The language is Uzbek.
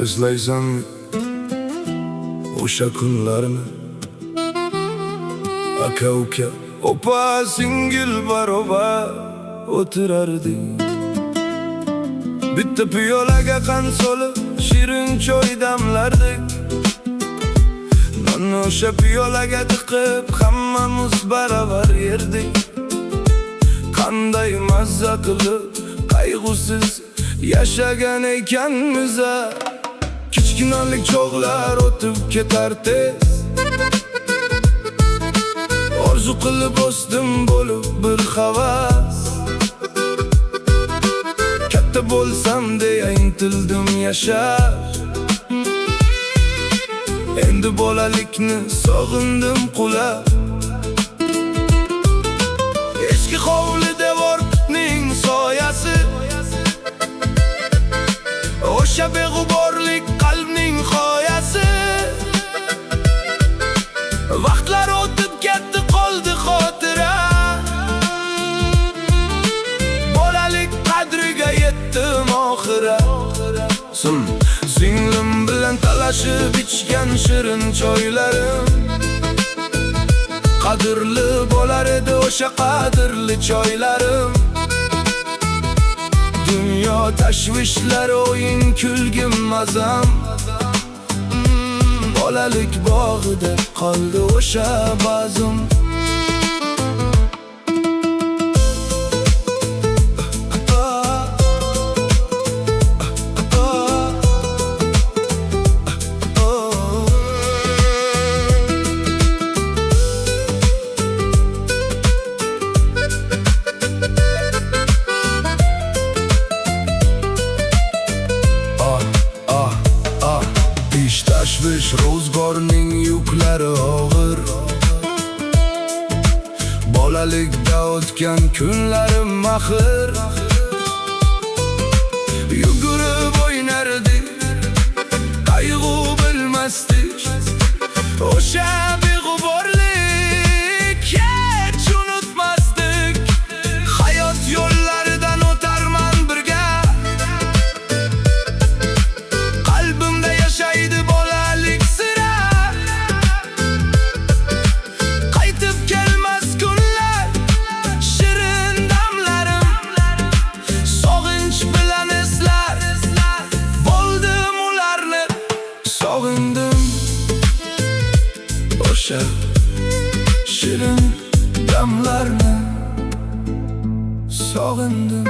Eslaysanmi o'sha kunlarni? Aka uka, opa singil barobar o'tirardik. Bitta piyolaga qand solib shirin choy damlardik. Nonni o'sha piyolaga tiqib hammamiz baravar yerdik. Qanday mazza qilib qayg'usiz yashagan ekanmiz. Kichkinalik chog'lar o'tib ketar tez. Orzu qilib o'sdim bo'lib bir havas. Katta bo'lsam deya intildim yashash. Endi bolalikni sog'indim qulab. Eski hovli devorning soyasi, o'sha beg'uborlik qalbning g'oyasi. Vaqtlar o'tib ketdi, qoldi xotira. Bolalik qadriga yetdim oxira. Singlim bilan talashib ichgan shirin choylarim. Qadrli bo'lar edi o'sha qadrli choylarim. Dunyo tashvishlari, o'yin kulgim mazam. Bolalik bog'ida qoldi o'sha bazm. Tashvish ro'zg'orning yuklari og'ir. Bolalikda o'tgan kunlarim mahir. Yugurib o'ynardik, qayg'u bilmasdik. O'sha beg'uborlik hech unutmasdik. Hayot yo'llaridan o'tarman birga. Qalbimda yashaydi bolalik sira. Qaytib kelmas kunlar, shirin damlarim. Sog'inch bilan eslar, bo'ldim ularni. Sog'indim o'sha shirin damlarni. Sog'indim.